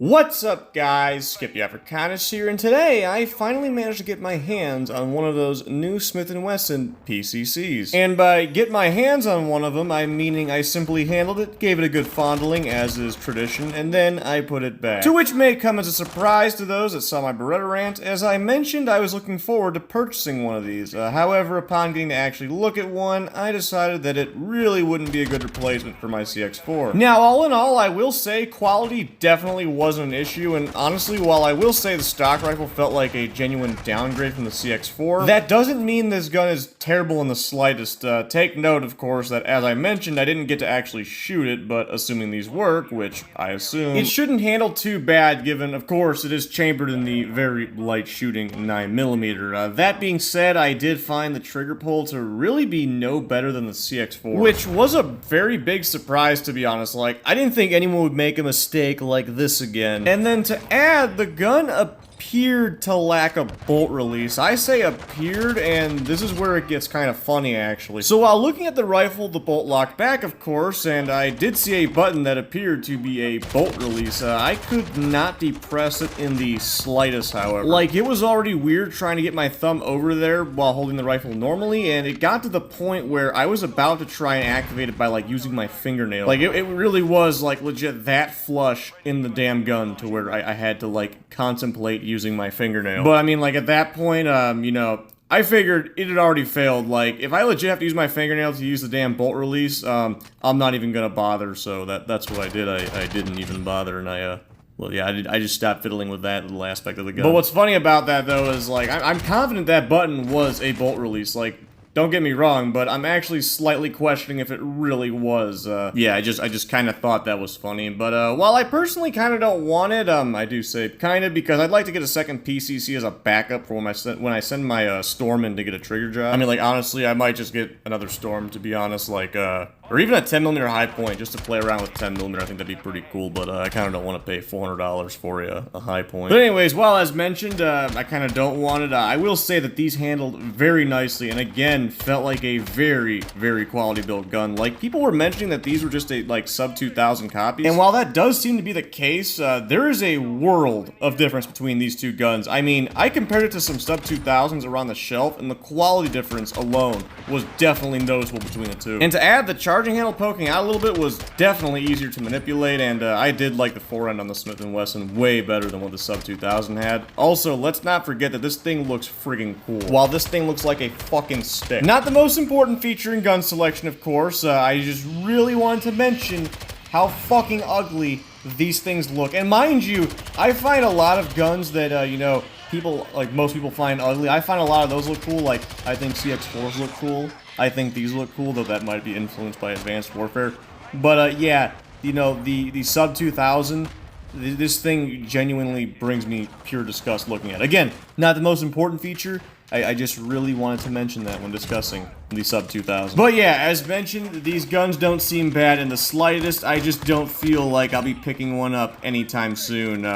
What's up, guys? Skippy Africanus here, and today I finally managed to get my hands on one of those new Smith and Wesson PCCs. And by get my hands on one of them, I'm meaning I simply handled it, gave it a good fondling, as is tradition, and then I put it back. To which may come as a surprise to those that saw my Beretta rant. As I mentioned, I was looking forward to purchasing one of these. However, upon getting to actually look at one, I decided that it really wouldn't be a good replacement for my CX-4. Now, all in all, I will say quality definitely wasn't an issue, and honestly, while I will say the stock rifle felt like a genuine downgrade from the CX-4, that doesn't mean this gun is terrible in the slightest. Take note, of course, that as I mentioned, I didn't get to actually shoot it, but assuming these work, which I assume, it shouldn't handle too bad given, of course, it is chambered in the very light shooting 9mm. That being said, I did find the trigger pull to really be no better than the CX-4, which was a very big surprise, to be honest. Like, I didn't think anyone would make a mistake like this again. And then to add, the gun appeared to lack a bolt release. I say appeared, and this is where it gets kind of funny, actually. So while looking at the rifle, the bolt locked back, of course, and I did see a button that appeared to be a bolt release. I could not depress it in the slightest, however. Like, it was already weird trying to get my thumb over there while holding the rifle normally, and it got to the point where I was about to try and activate it by, like, using my fingernail. Like, it really was, like, legit that flush in the damn gun to where I had to, like, contemplate using my fingernail. But I mean, like, at that point, you know, I figured it had already failed. Like, if I legit have to use my fingernail to use the damn bolt release, I'm not even gonna bother, so that's what I did. I didn't even bother, and well, yeah, I just stopped fiddling with that little aspect of the gun. But what's funny about that, though, is, like, I'm confident that button was a bolt release. Like, don't get me wrong, but I'm actually slightly questioning if it really was. Yeah, I just kind of thought that was funny. But while I personally kind of don't want it, I do say kind of, because I'd like to get a second PCC as a backup for when I send my Storm in to get a trigger job. I mean, like, honestly, I might just get another Storm, to be honest, like, or even a 10mm high point, just to play around with 10mm. I think that'd be pretty cool, but I kind of don't want to pay $400 for a high point. But anyways, while as mentioned, I kind of don't want it. I will say that these handled very nicely, and again, felt like a very, very quality built gun. Like, people were mentioning that these were just a, like, sub 2,000 copies, and while that does seem to be the case, there is a world of difference between these two guns. I mean, I compared it to some sub 2000s around the shelf, and the quality difference alone was definitely noticeable between the two. And to add, the charging handle poking out a little bit was definitely easier to manipulate, and I did like the forend on the Smith and Wesson way better than what the sub 2000 had. Also, let's not forget that this thing looks friggin' cool, while this thing looks like a fucking stick. Not the most important feature in gun selection, of course. I just really wanted to mention how fucking ugly these things look. And mind you, I find a lot of guns that, you know, people, like, most people find ugly. I find a lot of those look cool. Like, I think CX-4s look cool. I think these look cool, though that might be influenced by Advanced Warfare. But, yeah, you know, the sub 2000, this thing genuinely brings me pure disgust looking at it. Again, not the most important feature. I just really wanted to mention that when discussing the sub 2000. But yeah, as mentioned, these guns don't seem bad in the slightest. I just don't feel like I'll be picking one up anytime soon.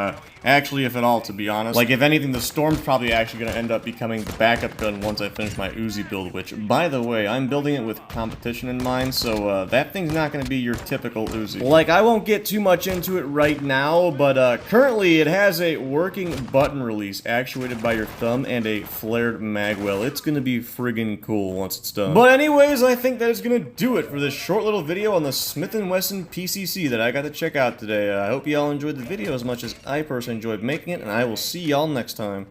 Actually, if at all, to be honest. Like, if anything, the Storm's probably actually going to end up becoming the backup gun once I finish my Uzi build, which, by the way, I'm building it with competition in mind, so that thing's not going to be your typical Uzi. Like, I won't get too much into it right now, but currently it has a working button release actuated by your thumb and a flared magwell. It's going to be friggin' cool once it's done. But anyways, I think that is going to do it for this short little video on the Smith and Wesson PCC that I got to check out today. I hope y'all enjoyed the video as much as I personally enjoyed making it, and I will see y'all next time.